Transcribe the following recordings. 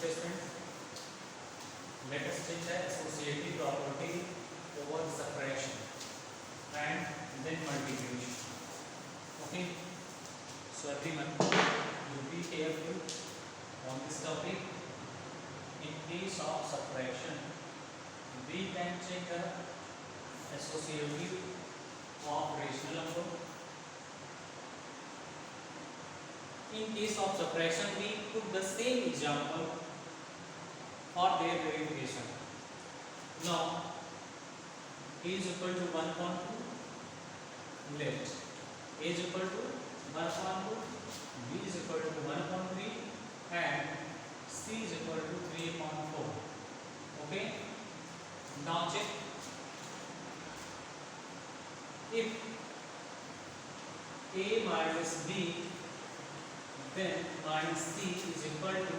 statement. Let us take the associative property over subtraction and then multiplication. Okay. So everyone, you be careful on this topic. In case of subtraction, we can check the associative of rational number. In case of subtraction, we took the same example for their verification. Now, a is equal to 1.2 left, a is equal to 1.2, b is equal to 1.3 and c is equal to 3.4. Okay. Now check if a minus b, then minus c is equal to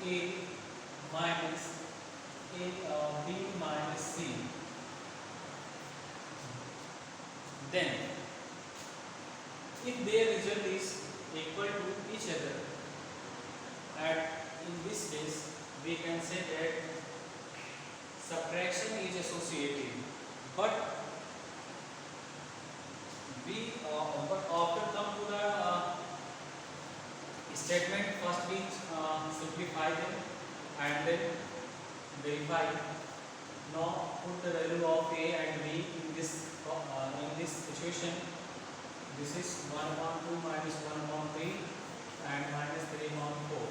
a minus b minus c. Then if their result is equal to each other, and in this case we can say that subtraction is associative, but after come to the statement, first we simplify them and then verify. Now put the value of a and b in this situation. This is 1/2 minus 1/3 and minus 3/4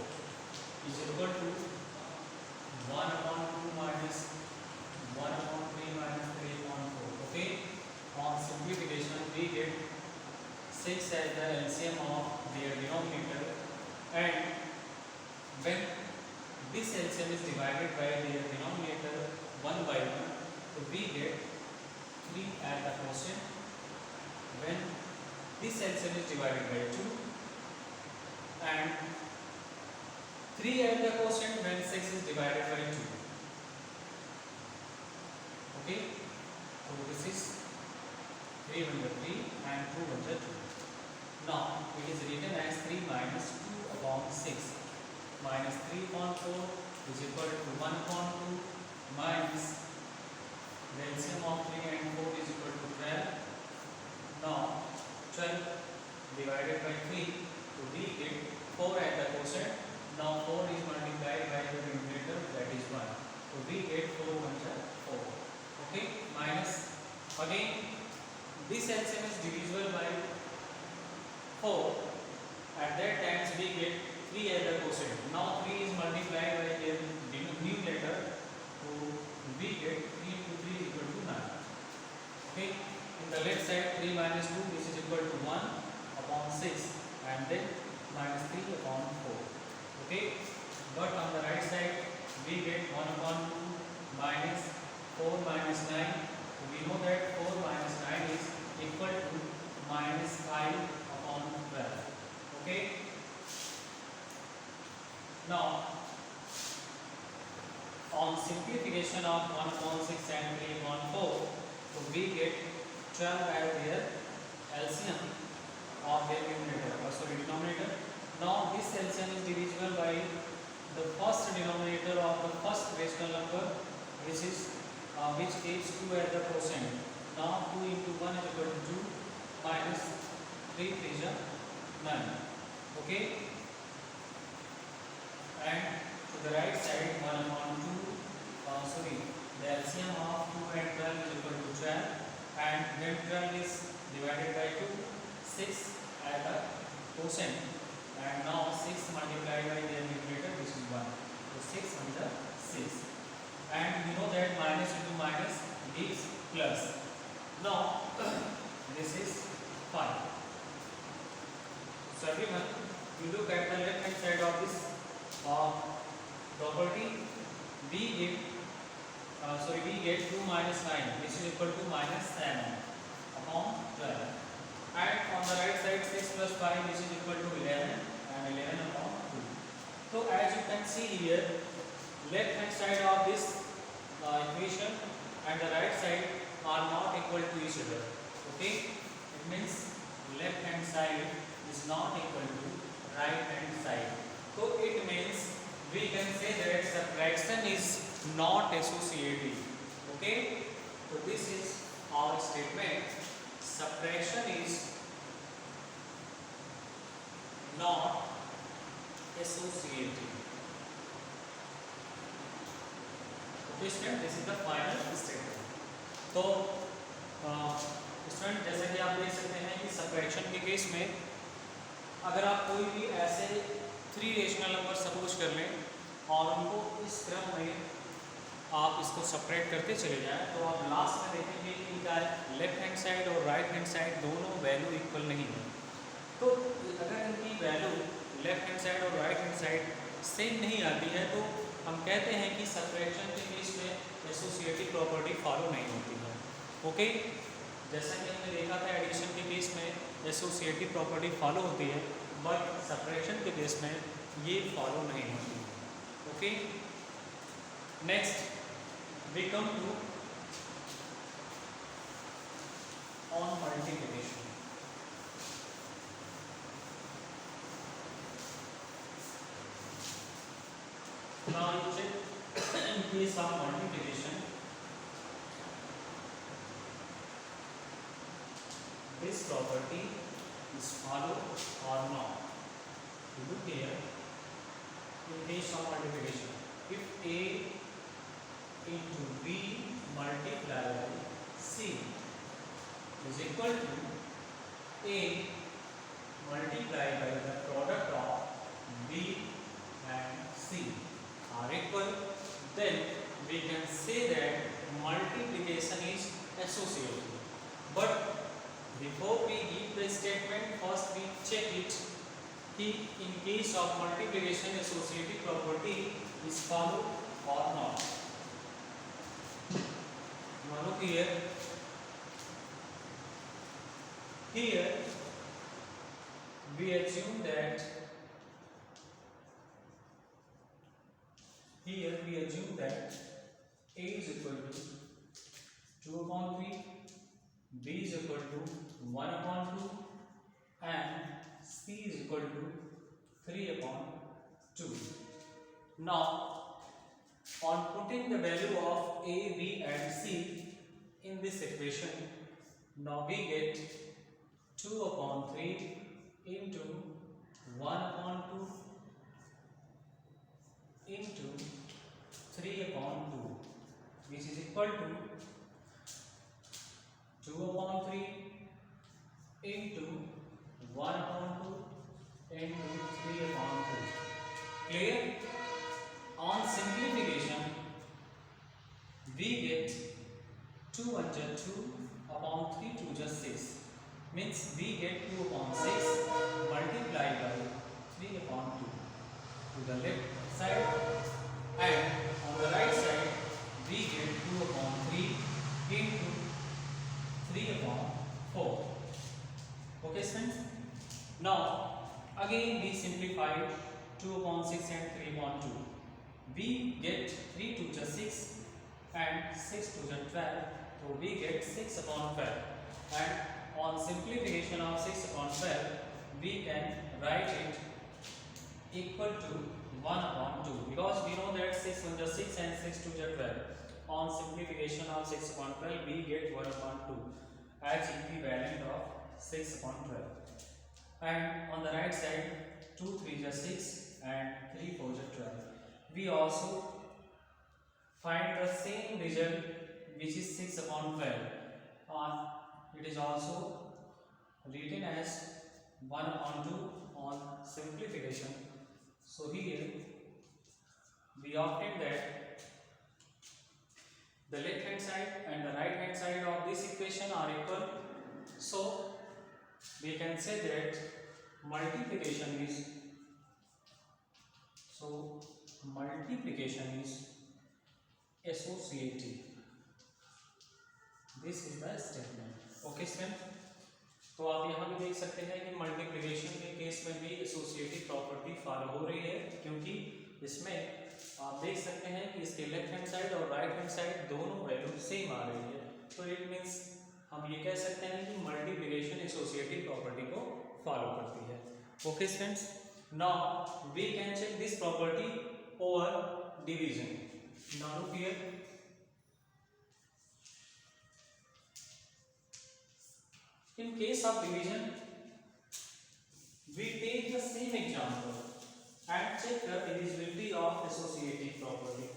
is equal to 1/2 minus 1/3 minus 3/4. Okay. On simplification, we get 6 as the LCM of their denominator, and when this LCM is divided by their denominator 1 by 1, so we get 3 as the quotient. When this LCM is divided by 2 and 3 as the quotient when 6 is divided by 2. Okay, so this is 3 under 3 and 2 under 2. Now it is written as 3 minus 2 upon 6 minus 3.4 is equal to 1.2 minus the LCM of 3 and 4 is equal to 12. Now 12 divided by 3, so we get 4 at the quotient. Now 4 is multiplied by the numerator, that is 1. So we get 4 under 4. Okay, minus again this LCM is divisible by 4. At that times we get 3 as the quotient. Now 3 is multiplied by the numerator, so we get 3 into 3 is equal to 9. Okay, in the left side 3 minus 2, this is equal to 1 upon 6 and then minus 3 upon 4. Okay, but on the right side we get 1 upon 2 minus 4 minus 9. So we know that 4 minus 9 is equal to minus 5 upon 12. Okay. Now on simplification of 1 upon 6 and 3 upon 4, so we get 12 as their LCM of their denominator. Now this LCM is divisible by the first denominator of the first rational number, which gives 2 as the quotient. Now 2 into 1 is equal to 2 minus 3 is 9. Okay, and to the right side 1 upon 2, the LCM of 2 and 12 is equal to 12, and when 12 is divided by 2, 6 as the quotient, and now 6 multiplied by the numerator, this is 1. So 6 under 6, and you know that minus into minus gives plus. Now this is 5. So everyone, you look at the left hand side of this property, we get 2 minus 9, which is equal to minus 7 upon 12, and on the right side 6 plus 5, which is equal to 11 and 11 upon 2. So as you can see here, left hand side of this equation and the right side are not equal to each other. Okay, it means left hand side is not equal to right hand side. So it means we can say that subtraction is not associative. Okay, so this is our statement. Subtraction is not associative. Okay student, this is the final statement. तो student जैसे कि आप देख सकते हैं कि subtraction के case में अगर आप कोई भी ऐसे 3 रेशनल नंबर सपोज कर लें और उनको इस क्रम में आप इसको सब्ट्रैक्ट करते चले जाएं तो आप लास्ट में देखेंगे कि इनका लेफ्ट हैंड साइड और राइट हैंड साइड दोनों वैल्यू इक्वल नहीं है। तो अगर इनकी वैल्यू लेफ्ट हैंड साइड और राइट हैंड साइड सेम नहीं आती है तो हम कहते हैं कि सब्ट्रैक्शन के केस में एसोसिएटिव प्रॉपर्टी फॉलो नहीं होती है। ओके, जैसा कि हमने देखा था एडिशन के केस में एसोसिएटिव प्रॉपर्टी फॉलो होती है बट सब्ट्रैक्शन के केस में ये फॉलो नहीं होती है। Okay, next we come to on multiplication. Now you check in case of multiplication, this property is followed or not. You look here, in case of multiplication, if A into B multiplied by C is equal to A multiplied by the product of B and C are equal, then we can say that multiplication is associative. But before we give the statement, first we check it कि in case of multiplication associative property is followed or not. Now look here we assume that A is equal to 2 upon 3, B is equal to 1 upon 2 and C is equal to 3 upon 2. Now on putting the value of A, B and C in this equation, now we get 2 upon 3 into 1 upon 2 into 3 upon 2, which is equal to 2 upon 3 into 1 upon 2 into 3 upon 2. Clear? On simplification, we get 2 1 is 2 upon 3 2 is 6. Means we get 2 upon 6 multiplied by 3 upon 2 to the left side, and on the right side we get 2 upon 3 into 3 upon 4. Okay friends, now again we simplified 2 upon 6 and 3 upon 2. We get 3 2 is 6 and 6 2 is 12, so we get 6 upon 12, and on simplification of 6 upon 12 we can write it equal to 1 upon 2, because we know that 6 1 is 6 and 6 2 is 12. On simplification of 6 upon 12 we get 1 upon 2 as equivalent of 6 upon 12, and on the right side 2 3 is 6 and 3 4 is 12. We also find the same result which is 6 upon 12. It is also written as 1 upon 2 on simplification. So here we obtain that the left hand side and the right hand side of this equation are equal. So we can say that multiplication is associative. This is the statement. Okay student, तो आप यहाँ भी देख सकते हैं कि multiplication के case में भी एसोसिएटिव प्रॉपर्टी फॉलो हो रही है, क्योंकि इसमें आप देख सकते हैं कि इसके लेफ्ट हैंड साइड और राइट हैंड साइड दोनों वैल्यू सेम आ रही है। तो इट मीन्स हम ये कह सकते हैं कि मल्टीप्लिकेशन एसोसिएटिव प्रॉपर्टी को फॉलो करती है। Okay students, now we can check this property over division. Now look here. In case of division, we take the same example and check the divisibility of associative property.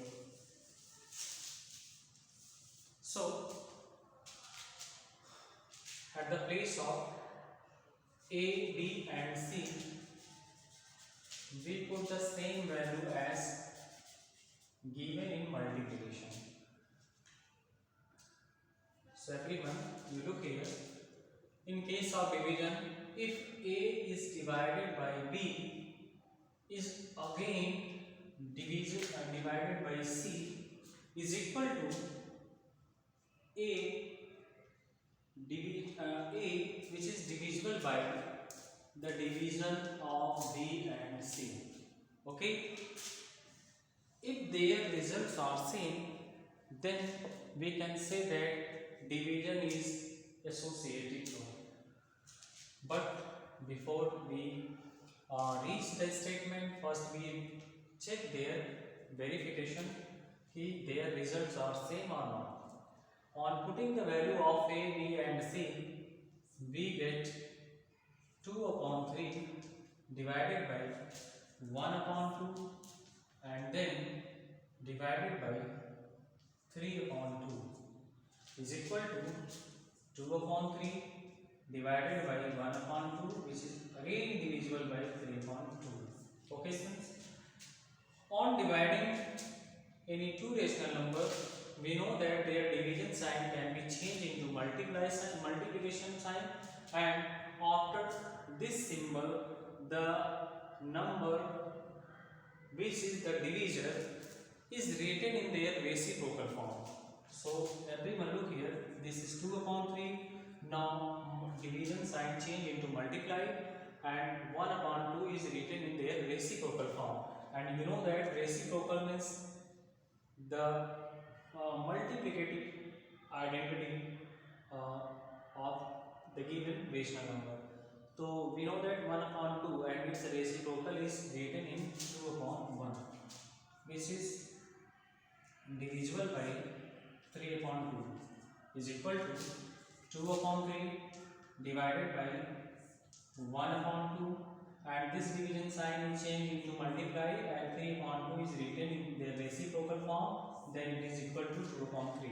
So, at the place of A, B and C, we put the same value as given in multiplication. So everyone, you look here. In case of division, if A is divided by B, is again divided by C is equal to A which is divisible by the division of B and C. Okay. If their results are same, then we can say that division is associative. But before we reach the statement, first we check their verification if their results are same or not. On putting the value of A, B and C, we get 2 upon 3 divided by 1 upon 2 and then divided by 3 upon 2 is equal to 2 upon 3 divided by 1 upon 2, which is again divisible by 3 upon 2. Okay, students? On dividing any two rational number, we know that their division sign can be changed into multiplication sign, and after this symbol, the number which is the divisor is written in their reciprocal form. So everyone look here, this is 2 upon 3. Now division sign change into multiply, and 1 upon 2 is written in their reciprocal form. And you know that reciprocal means the multiplicative identity of the given rational number. So we know that 1 upon 2 and its reciprocal is written in 2 upon 1, which is divisible by 3 upon 2 is equal to 2 upon 3 divided by 1 upon 2, and this division sign is changed into multiply, and 3 upon 2 is written in their reciprocal form, then it is equal to 2 upon 3.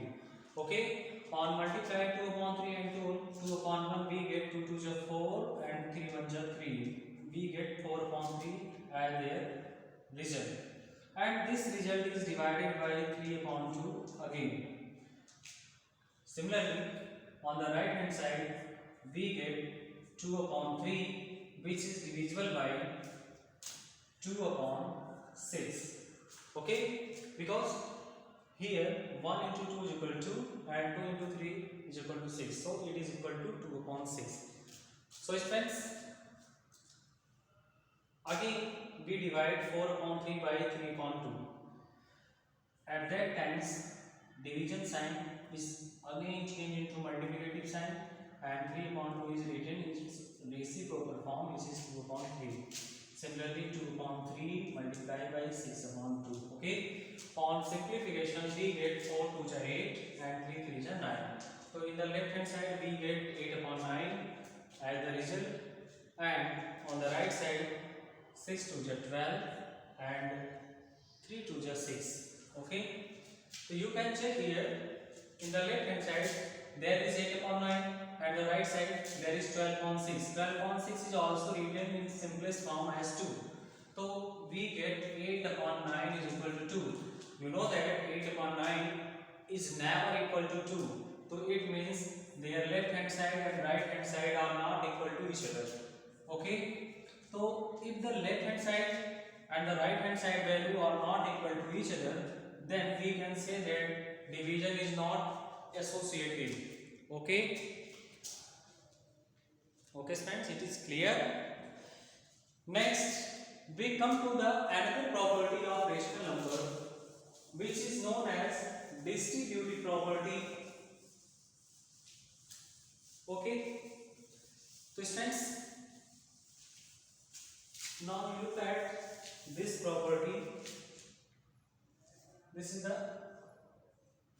Okay, on multiply 2 upon 3 and 2 upon 1, we get 2 2s are 4 and 3 1s are 3. We get 4 upon 3 as their result, and this result is divided by 3 upon 2 again. Similarly, on the right hand side, we get 2 upon 3, which is divisible by 2 upon 6. Okay, because here 1 into 2 is equal to 2 and 2 into 3 is equal to 6. So it is equal to 2 upon 6. So friends, again we divide 4 upon 3 by 3 upon 2. At that times division sign is again changed into multiplicative sign, and 3 upon 2 is written in its reciprocal form, which is 2 upon 3. Similarly, 2 upon 3 multiplied by 6 upon 2. Okay. On simplification, we get 4 2s are 8 and 3 3s are 9. So in the left hand side, we get 8 upon 9 as the result, and on the right side, 6 2s are 12 and 3 2s are 6. Okay. So you can check here, in the left hand side there is 8 upon 9 and the right side there is 12 upon 6. 12 upon 6 is also written in simplest form as 2. So we get 8 upon 9 is equal to 2. You know that 8 upon 9 is never equal to 2. So it means their left hand side and right hand side are not equal to each other. Okay. So if the left hand side and the right hand side value are not equal to each other, then we can say that division is not associative. Okay. Okay friends, it is clear. Next we come to the another property of rational number, which is known as distributive property. Okay. So friends, now you look at this property This is the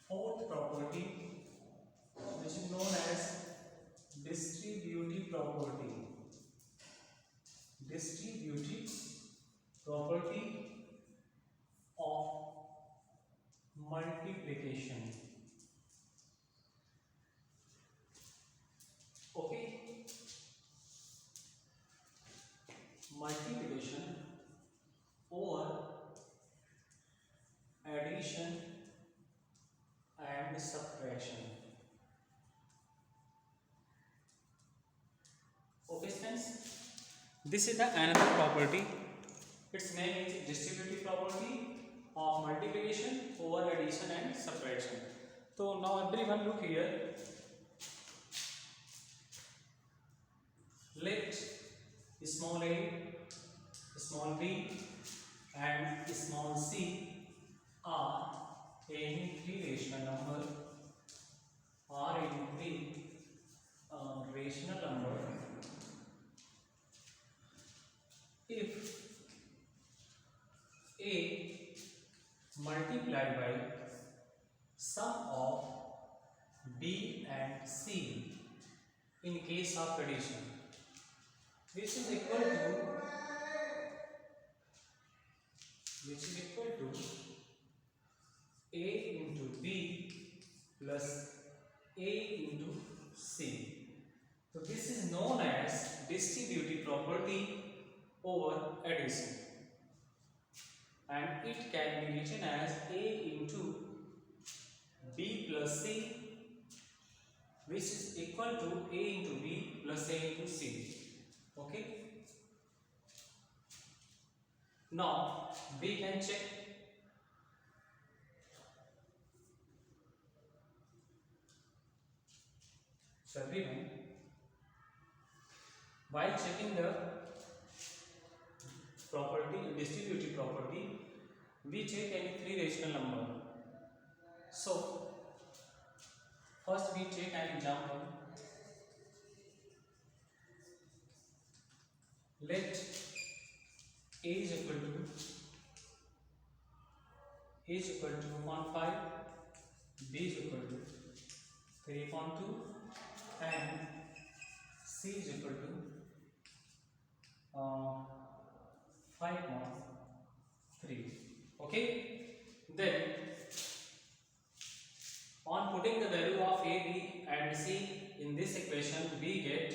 fourth property, which is known as distributive property. Distributive property of multiplication. Okay, multiplication over addition and subtraction. Okay friends, this is the another property. Its name is distributive property of multiplication over addition and subtraction. So now everyone look here. Let small a, small b and small c are any three rational number, are any three rational number if a multiplied by sum of b and c in case of addition, which is equal to a into b plus a into c. So this is known as distributive property over addition, and it can be written as a into b plus c, which is equal to a into b plus a into c. Okay. Now we can check. So everyone, while checking the property, distributive property, we take any three rational number. So first we take an example. Let a is equal to 2.5, b is equal to 3.2, and c is equal to 5.3. Okay. Then on putting the value of a, b and c in this equation, we get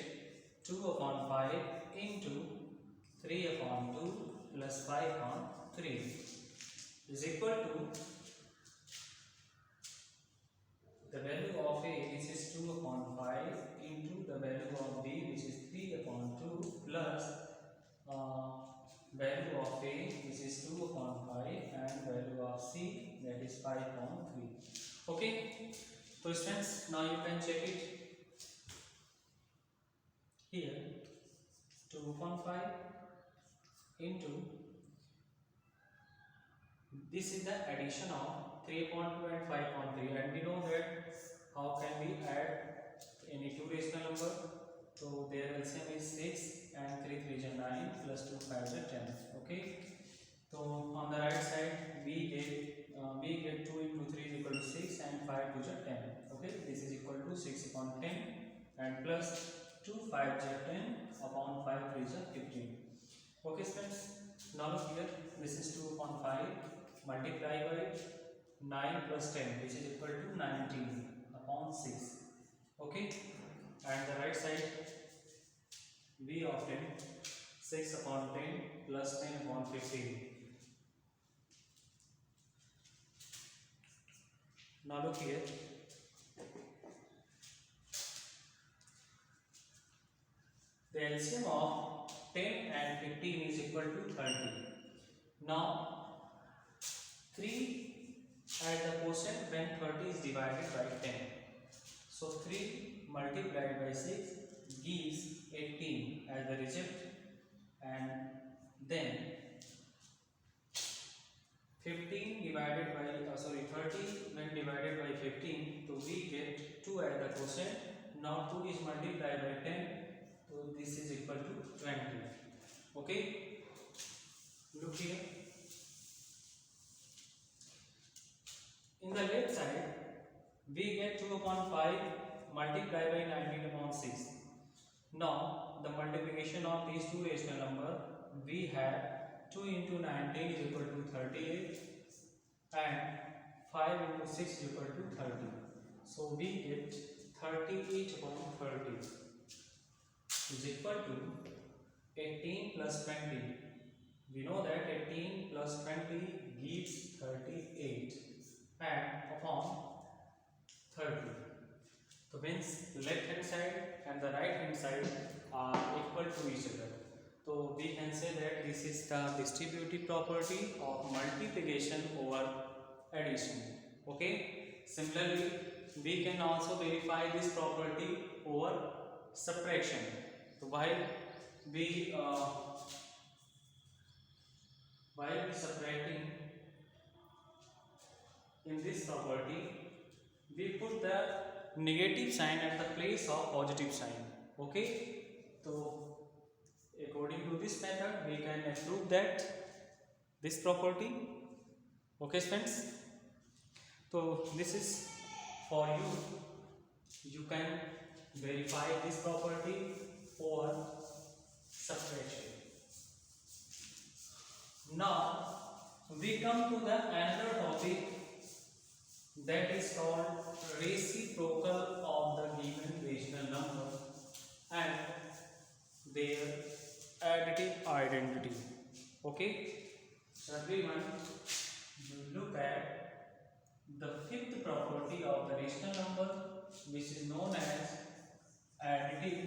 2/5 into 3/2 plus 5/3 is equal to the value of a, which is 2/5, into the value of b, which is 3/2, plus value of a, which is 2/5, and value of c, that is 5/3. Okay. So students, now you can check it here. 2/5 into, this is the addition of 3.2 and 5.3, and we know that how can we add any two rational number. So their LCM is 6 and 3 3 is 9 plus 2 5 is 10. Okay. So on the right side we get 2 into 3 is equal to 6 and 5 2 is 10. Okay. This is equal to 6 upon 10 and plus 2 5 is 10 upon 5 3 is 15. Okay friends. Now look here. This is 2 upon 5 multiplied by 9 plus 10, which is equal to 19 upon 6. Okay. And the right side v of 10, 6 upon 10 plus 10 upon 15. Now look here. The LCM of 10 and 15 is equal to 30. Now 3 at the quotient when 30 is divided by 10. So 3 multiplied by 6 gives 18 as the result, and then 15 divided by 30 when divided by 15, so we get 2 at the quotient. Now 2 is multiplied by 10, so this is equal to 20. Okay. Look here. upon 5 multiplied by 19 upon 6. Now the multiplication of these two rational number, we have 2 into 19 is equal to 38 and 5 into 6 is equal to 30. So we get 38 upon 30 is equal to 18 plus 20. We know that 18 plus 20 gives 38 and upon 30. So means left hand side and the right hand side are equal to each other. So we can say that this is the distributive property of multiplication over addition. Okay. Similarly, we can also verify this property over subtraction. So while we subtracting in this property, we put the negative sign at the place of positive sign. Okay. So according to this method, we can prove that this property. Okay friends, so this is for you. You can verify this property for subtraction. Now we come to the another topic, that is called reciprocal of the given rational number and their additive identity. Okay, so everyone, you look at the fifth property of the rational number, which is known as additive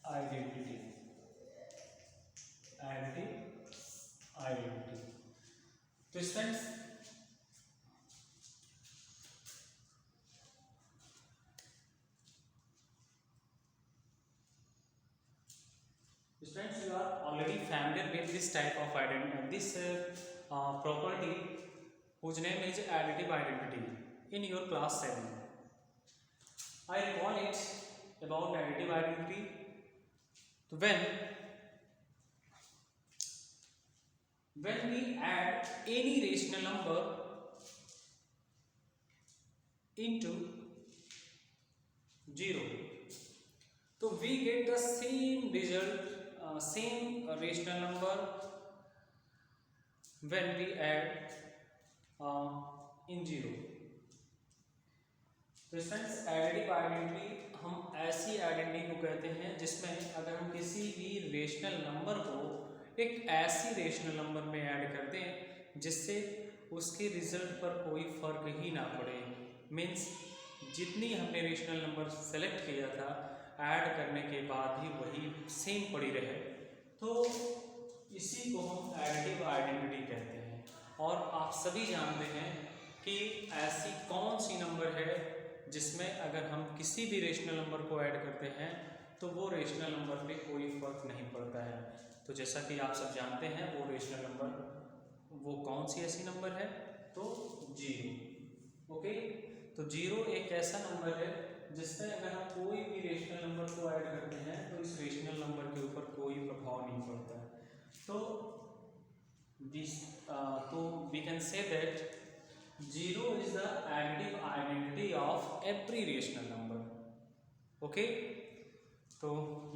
identity. Additive identity. So friends, you are already familiar with this type of identity, this property whose name is additive identity in your class 7. I recall it about additive identity. So when we add any rational number into 0, so we get the same result, same rational number when we add in 0. तो friends, additive identity हम ऐसी identity को कहते हैं जिसमें अगर हम किसी भी रेशनल नंबर को एक ऐसी रेशनल नंबर में ऐड कर दें जिससे उसके रिजल्ट पर कोई फर्क ही ना पड़े। मीन्स जितनी हमने रेशनल नंबर सेलेक्ट किया था, ऐड करने के बाद भी वही सेम पड़ी रहे, तो इसी को हम एडिटिव आइडेंटिटी कहते हैं। और आप सभी जानते हैं कि ऐसी कौन सी नंबर है जिसमें अगर हम किसी भी रेशनल नंबर को ऐड करते हैं तो वो रेशनल नंबर पे कोई फर्क नहीं पड़ता है। तो जैसा कि आप सब जानते हैं वो रेशनल नंबर वो कौन सी ऐसी नंबर है, तो 0। ओके, तो 0 एक ऐसा नंबर है जिसमें अगर हम कोई भी रेशनल नंबर को ऐड करते हैं तो इस रेशनल नंबर के ऊपर कोई प्रभाव नहीं पड़ता है। तो we can say that 0 is the additive identity of every rational number. Okay, so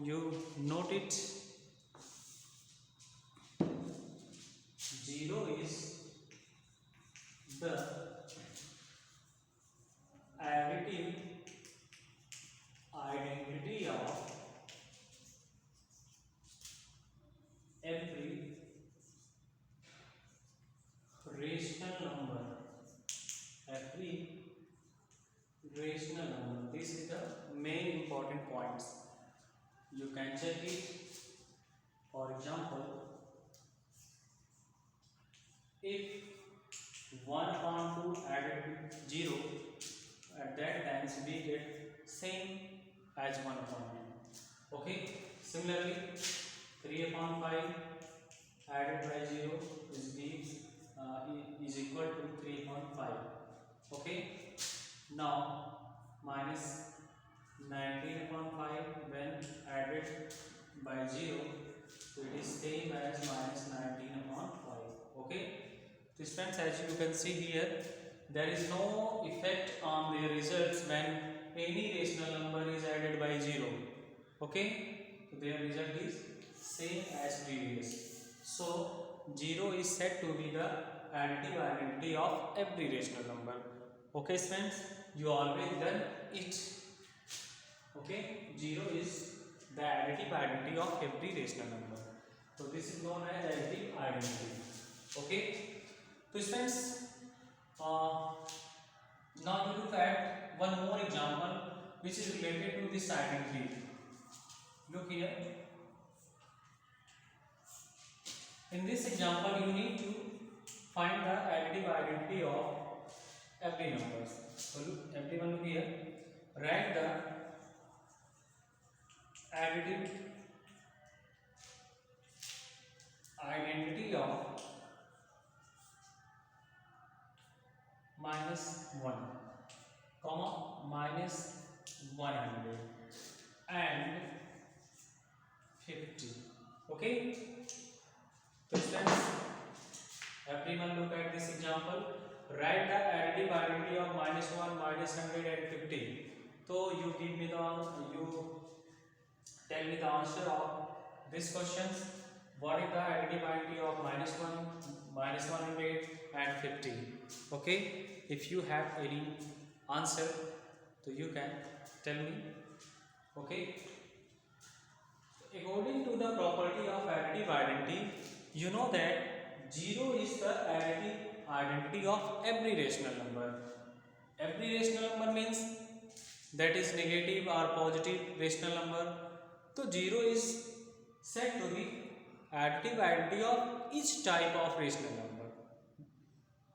you note it. 0 is the additive identity of every rational number. Every rational number. This is the main important points. You can check it. For example, if 1 upon 2 added with 0, at that times we get same as 1 upon 2. Okay. Similarly, 3 upon 5 added by 0 is equal to 3 upon 5. Okay, now minus 19 upon 5 when added by 0, so it is same as minus 19 upon 5. Okay, so friends, as you can see here, there is no effect on their results when any rational number is added by 0. Okay, so their result is same as previous. So 0 is said to be the additive identity of every rational number. Okay friends, you always learn it. Okay, 0 is the additive identity of every rational number. So this is known as additive identity. Okay, so friends, now we look at one more example which is related to this identity. Look here. In this example, you need to find the additive identity of every numbers. So look, everyone look here. Write the additive identity of -1, -100 and 50. Okay. So friends, everyone look at this example. Write the additive identity of -1, -100 and 50. So you give me you tell me the answer of this questions. What is the additive identity of -1, -100 and 50? Okay, if you have any answer, so you can tell me. Okay, according to the property of additive identity, you know that 0 is the additive identity of every rational number. Every rational number means that is negative or positive rational number. So 0 is said to be additive identity of each type of rational number,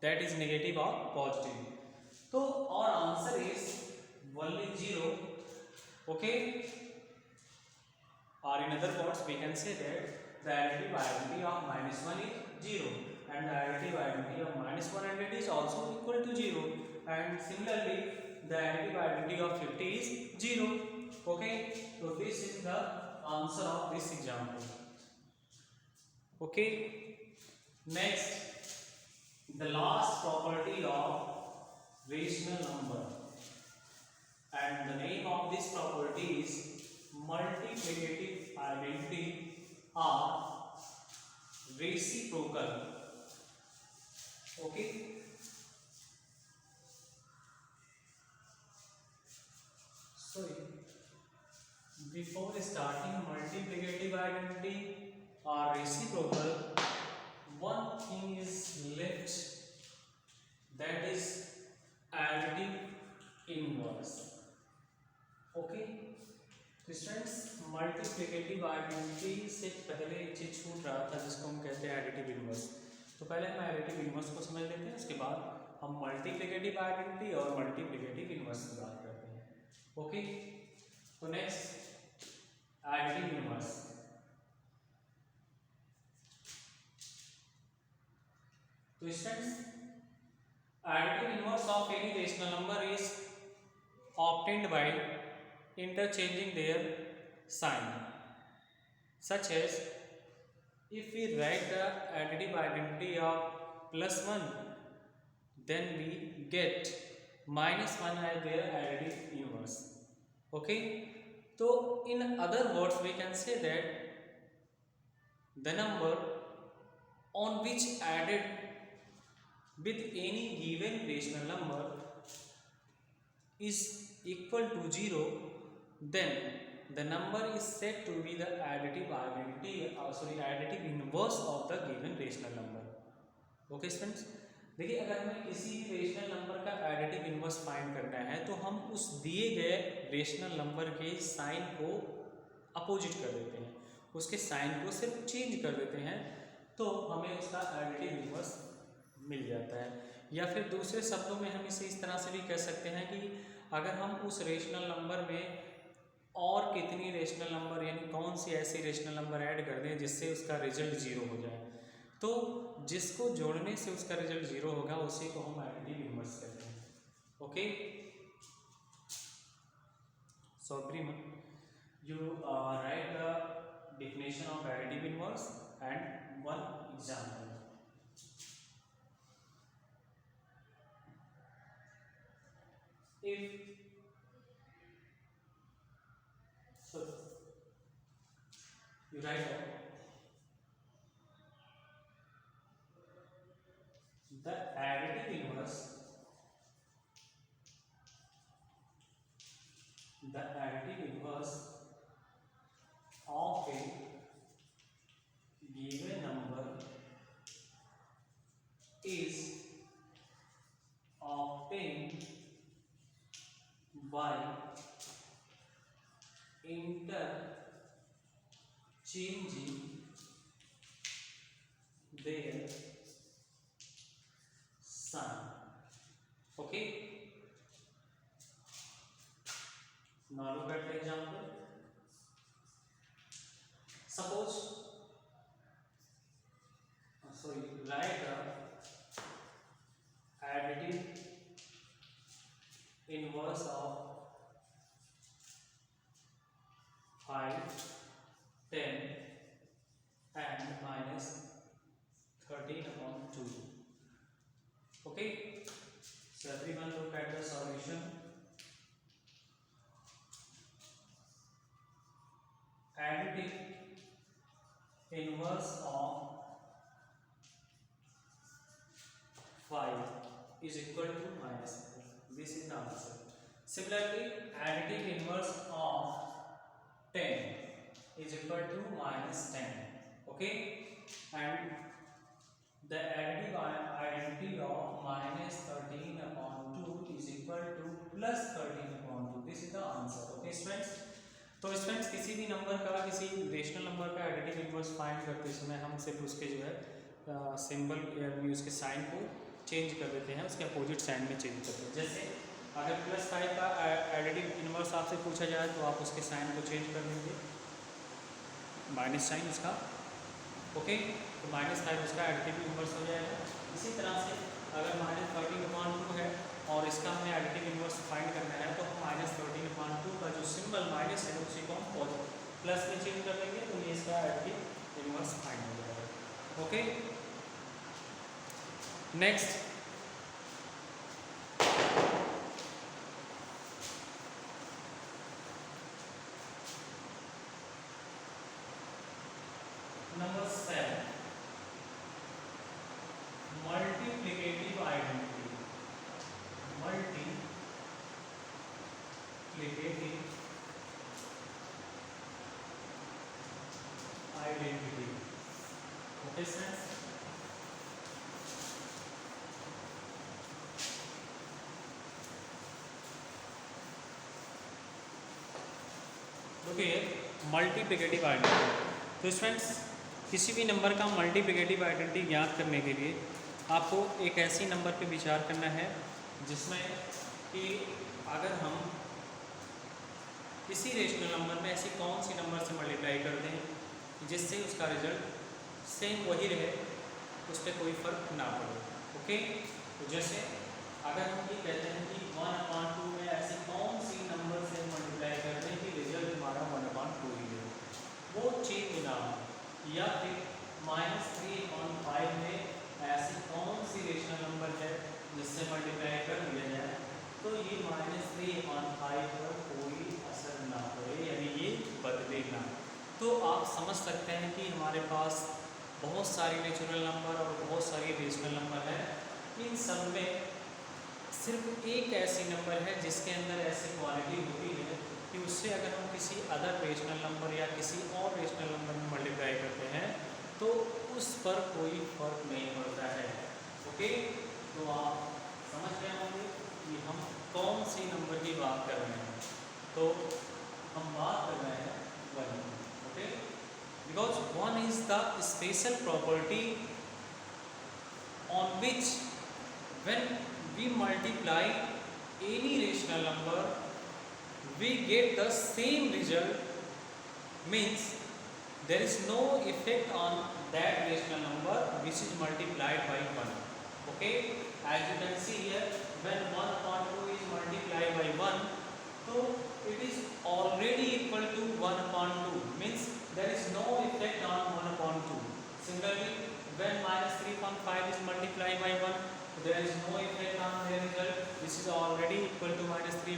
that is negative or positive. So our answer is only 0. Okay, or in other words we can say that the additive identity of -1 is 0 and the additive identity of -100 is also equal to 0, and similarly the additive identity of 50 is 0. Okay, so this is the answer of this example. Okay, next, the last property of rational number, and the name of this property is multiplicative identity or reciprocal. Okay, so before starting multiplicative identity or reciprocal, one thing is left, that is additive inverse. Okay, students multiplicative identity से पहले एक चीज छूट रहा था जिसको हम कहते हैं एडिटिव इनवर्स। तो पहले हम एडिटिव इनवर्स को समझ लेते हैं, उसके बाद हम मल्टीप्लिकेटिव आइडेंटिटी और मल्टीप्लिकेटिव इनवर्स की बात करते हैं। ओके, तो नेक्स्ट एडिटिव इनवर्स। तो students additive inverse of any rational number is obtained by interchanging their sign, such as if we write the additive identity of +1, then we get -1 as their additive inverse. Okay, so in other words we can say that the number on which added with any given rational number is equal to 0, then the number is said to be the additive identity, additive inverse of the given rational number. Okay students, देखिए अगर हमें किसी भी rational number का additive inverse find करना है तो हम उस दिए गए रेशनल नंबर के साइन को अपोजिट कर देते हैं, उसके साइन को सिर्फ चेंज कर देते हैं, तो हमें उसका एडिटिव इनवर्स मिल जाता है। या फिर दूसरे शब्दों में हम इसे इस तरह से भी कह सकते हैं कि अगर हम उस रेशनल नंबर में और कितनी रेशनल नंबर यानी कौन सी ऐसी रेशनल नंबर ऐड कर दें जिससे उसका रिजल्ट 0 हो जाए, तो जिसको जोड़ने से उसका रिजल्ट 0 होगा उसी को हम एडिटिव इनवर्स कहते हैं। Okay, so everyone you right the definition of additive inverse and one example. if so you write down the additive inverse of a given number is obtained by interchanging their sign. Okay, now look at the example. Suppose write the additive inverse of 5, 10 and minus 13 upon 2. Okay, so everyone look at the solution. Additive inverse of 5 is equal to minus 4. This is the answer. Similarly, additive inverse of 10 is equal to minus 10. Okay, and the additive identity of minus 13 upon 2 is equal to plus 13 upon 2. This is the answer. Okay students, तो students किसी भी number का, किसी rational number का additive inverse find करते समय हम सिर्फ उसके जो है सिंबल या उसके साइन को चेंज कर देते हैं, उसके अपोजिट साइन में चेंज करते हैं। जैसे अगर +5 का एडिटिव इनवर्स आपसे पूछा जाए तो आप उसके साइन को चेंज कर देंगे, माइनस साइन उसका। ओके, तो -5 उसका एडिटिव इनवर्स हो जाएगा। इसी तरह से अगर -13/2 है और इसका हमें एडिटिव इनवर्स फाइंड करना है तो हम -13/2 का जो सिंबल माइनस है उसी को हम प्लस में चेंज कर देंगे, तो ये इसका एडिटिव इनवर्स फाइंड हो जाएगा। Okay, next number 7, multiplicative identity. Multiplicative identity. Okay friends, देखिए मल्टीप्लिकेटिव आइडेंटिटी। तो स्टूडेंट्स किसी भी नंबर का मल्टीप्लिकेटिव आइडेंटिटी ज्ञात करने के लिए आपको एक ऐसी नंबर पे विचार करना है जिसमें कि अगर हम किसी रेशनल नंबर में ऐसी कौन सी नंबर से मल्टीप्लाई कर दें जिससे उसका रिजल्ट सेम वही रहे, उस पर कोई फर्क ना पड़े। ओके, तो जैसे अगर हम ये कहते हैं कि 1/2 में ऐसी कौन सी नंबर से मल्टीप्लाई कर दें कि रिजल्ट हमारा 1/2 ही है, वो चेंज ना हो, या फिर -3/5 में ऐसी कौन सी रेशनल नंबर है जिससे मल्टीप्लाई कर दिया जाए तो ये -3/5 पर कोई असर ना पड़े, यानी ये बदले ना। तो आप समझ सकते हैं कि हमारे पास बहुत सारी नेचुरल नंबर और बहुत सारी रेशनल नंबर है, इन सब में सिर्फ एक ऐसी नंबर है जिसके अंदर ऐसी क्वालिटी होती है कि उससे अगर हम किसी अदर रेशनल नंबर या किसी और रेशनल नंबर में मल्टीप्लाई करते हैं तो उस पर कोई फर्क नहीं पड़ता है। ओके, तो आप समझ गए होंगे कि हम कौन सी नंबर की बात कर रहे हैं। तो हम बात कर रहे हैं 1। Okay, because 1 is the special property on which when we multiply any rational number we get the same result, means there is no effect on that rational number which is multiplied by 1. Okay, as you can see here, when 1/2 is multiplied by 1, so it is already equal to 1/2, means there is no effect on 1/2. Similarly, when -3/5 is multiplied by 1, there is no effect on their result, this is already equal to -3/5.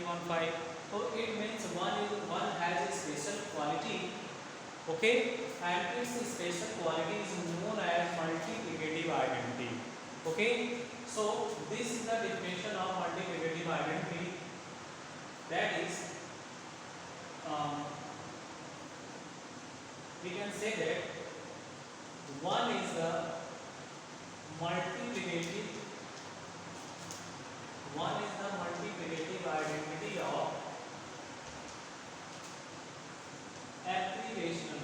Okay, and its special quality is known as multiplicative identity. Okay, so this is the definition of multiplicative identity. That is, um, we can say that one is the multiplicative identity of every rational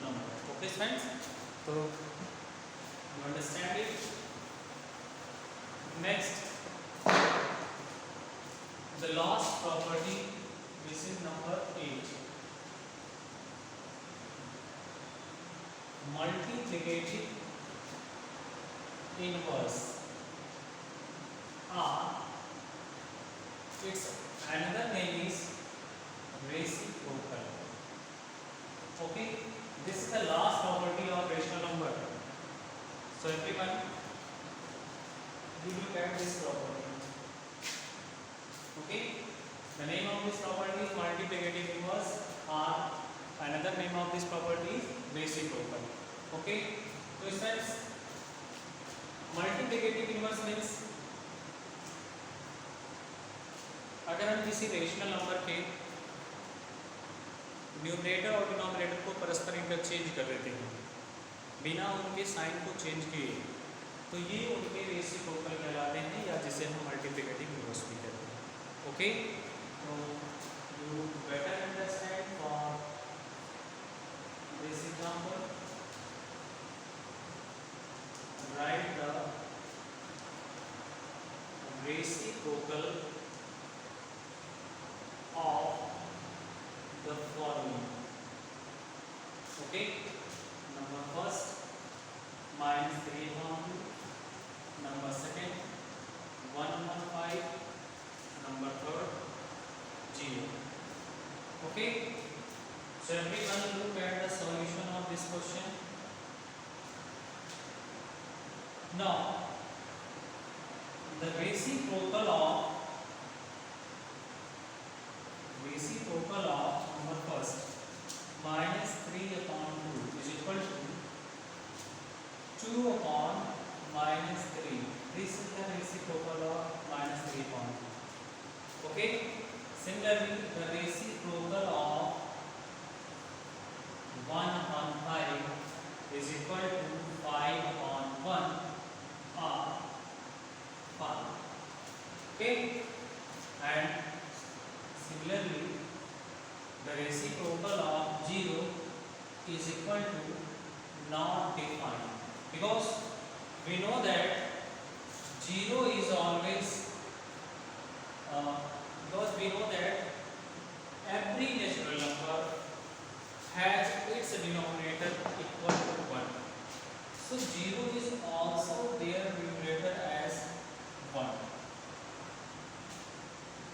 number. Okay, friends, so you understand it. Next, the last property, this is number 8. Multiplicative inverse, or its another name is reciprocal. Okay, this is the last property of rational number. So everyone, you look at this property. Okay, the name of this property is multiplicative inverse, or another name of this property is reciprocal. Okay, so friends, multiplicative inverse means अगर हम किसी rational number के numerator और denominator को परस्पर interchange कर देते हैं बिना उनके साइन को चेंज किए, तो ये उनके रेसिप्रोकल कहलाते हैं, या जिसे हम मल्टीप्लिकेटिव इनवर्स भी कहते हैं. ओके, तो you better understand for this example, write the reciprocal of the following. Okay, number first minus 3 upon 2, number second 1 upon 5, number third 0. Okay, so everyone look at the solution of this question. Now, the reciprocal of number first minus 3 upon 2 is equal to 2 upon minus 3. This is the reciprocal of minus 3 upon 2. Okay. Similarly, the reciprocal of 1 upon 5 is equal to 5 upon 1. 5. Okay, and similarly the reciprocal of 0 is equal to not defined, because we know that 0 is always because we know that every natural number has its denominator equal to 1. So 0 is also their numerator as 1.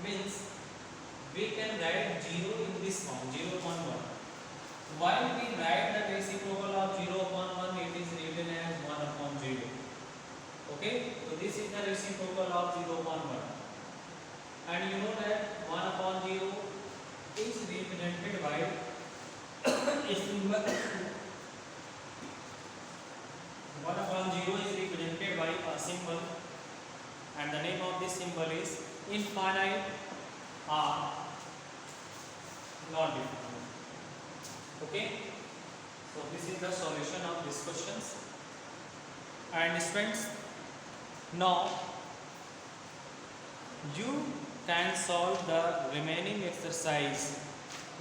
Means we can write 0 in this form, 0 upon 1. While we write the reciprocal of 0 upon 1, it is written as 1 upon 0. Okay, so this is the reciprocal of 0 upon 1. And you know that 1 upon 0 is represented by a symbol. 1 upon 0 is represented by a symbol, and the name of this symbol is infinite or non-definite. Okay, so this is the solution of these questions. And students, now you can solve the remaining exercise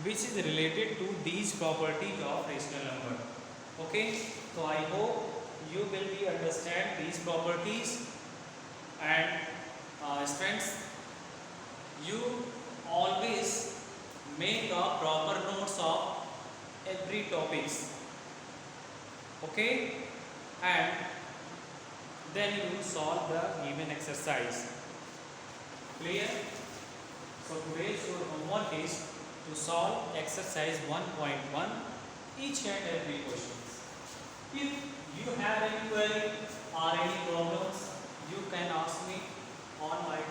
which is related to these properties of rational number. Okay, so I hope you will be understand these properties, and students, you always make a proper notes of every topics. Okay, and then you solve the given exercise. Clear? So today's your homework is to solve exercise 1.1 each and every questions. If you have any query or any problems, you can ask me on my